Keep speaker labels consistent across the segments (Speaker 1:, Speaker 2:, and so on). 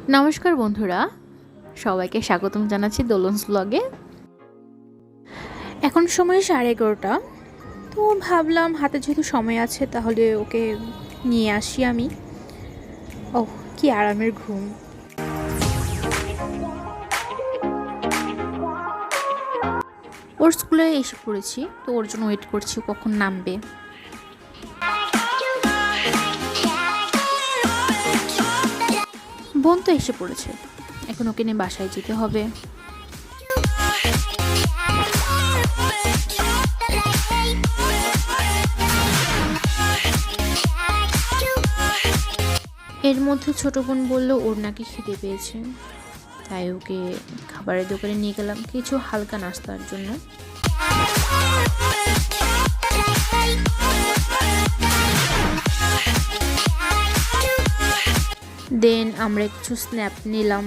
Speaker 1: নমস্কার বন্ধুরা, সবাইকে স্বাগতম জানাচ্ছি দোলনস ব্লগে। এখন সময় 11:30। তো ভাবলাম হাতে যেহেতু সময় আছে তাহলে ওকে নিয়ে আসি আমি। ওহ, কি আরামের ঘুম! ওর স্কুলে এসে পড়েছি, তো ওর জন্য ওয়েট করছি কখন নামবে। বোন তো এসে পড়েছে, এখন ওকে নিয়ে বাসায় যেতে হবে। এর মধ্যে ছোট বোন বলল ওর নাকি খিদে পেয়েছে, তাই ওকে খাবারের দোকানে নিয়ে গেলাম কিছু হালকা নাস্তার জন্য। দেন আমরা কিছু স্ন্যাপ নিলাম।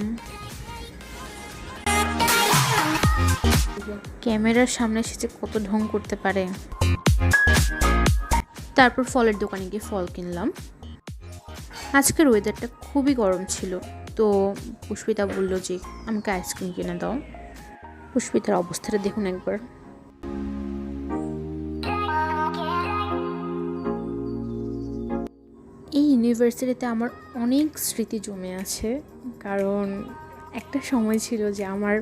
Speaker 1: ক্যামেরার সামনে এসে কত ঢং করতে পারে। তারপর ফলের দোকানে গিয়ে ফল কিনলাম। আজকের ওয়েদারটা খুবই গরম ছিল, তো পুষ্পিতা বলল যে আমাকে আইসক্রিম কিনে দাও। পুষ্পিতার অবস্থাটা দেখুন একবার। এই ইউনিভার্সিটিতে আমার অনেক স্মৃতি জমে আছে, কারণ একটা সময় ছিল যে আমার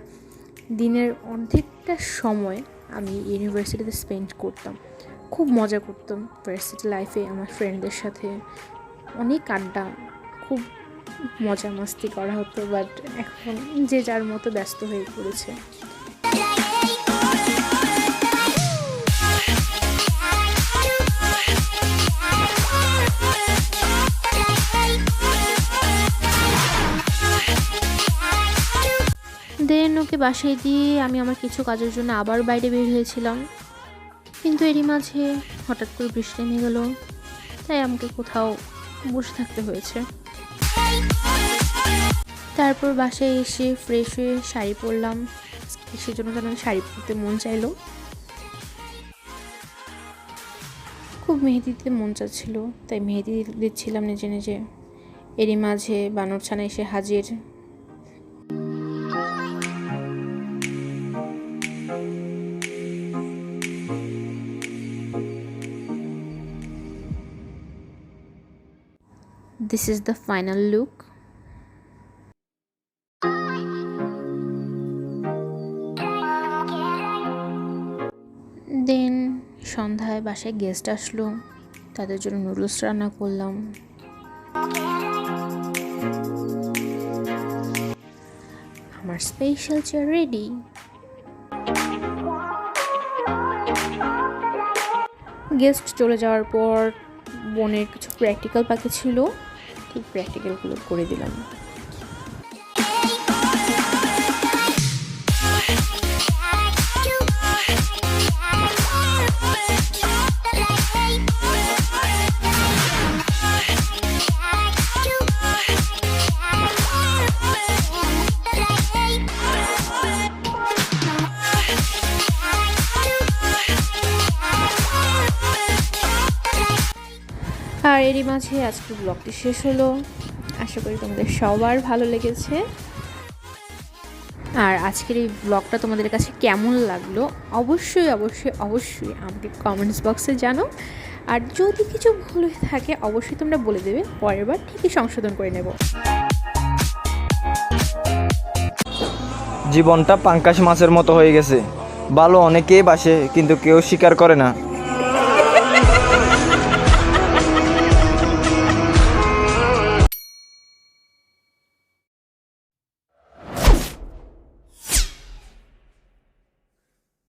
Speaker 1: দিনের অর্ধেকটা সময় আমি ইউনিভার্সিটিতে স্পেন্ড করতাম। খুব মজা করতাম ভার্সিটি লাইফে, আমার ফ্রেন্ডদের সাথে অনেক আড্ডা, খুব মজা মাস্তি করা হতো। বাট এখন যে যার মতো ব্যস্ত হয়ে পড়েছে। দেন ওকে বাসায় দিয়ে আমি আমার কিছু কাজের জন্য আবার বাইরে বের হয়েছিলাম, কিন্তু এরই মাঝে হঠাৎ করে বৃষ্টি নেমে গেল, তাই আমাকে কোথাও বসে থাকতে হয়েছে। তারপর বাসায় এসে ফ্রেশ হয়ে শাড়ি পরলাম, সেজন্য যেন শাড়ি পরতে মন চাইলো। খুব মেহেদি দিতে মন চাচ্ছিল, তাই মেহেদি দিচ্ছিলাম নিজে নিজে। এরই মাঝে বানর ছানা এসে হাজির। This is the final look. দেন সন্ধ্যায় বাসায় গেস্ট আসলো, তাদের জন্য নুডলস রান্না করলাম। আমার স্পেশাল চেয়ার রেডি। গেস্ট চলে যাওয়ার পর বোনের কিছু প্র্যাকটিক্যাল বাকি ছিল, ঠিক প্র্যাকটিক্যালগুলো করে দিলাম। আর এরই মাঝে আজকের ব্লগটি শেষ হলো। আশা করি তোমাদের সবার ভালো লেগেছে। আর আজকের এই ব্লগটা তোমাদের কাছে কেমন লাগলো অবশ্যই অবশ্যই অবশ্যই আমাকে কমেন্টস বক্সে জানো। আর যদি কিছু ভুল হয়ে থাকে অবশ্যই তোমরা বলে দেবে, পরের বার ঠিকই সংশোধন করে নেব।
Speaker 2: জীবনটা পাঙ্কাশ মাছের মতো হয়ে গেছে। ভালো অনেকেই বাসে, কিন্তু কেউ স্বীকার করে না।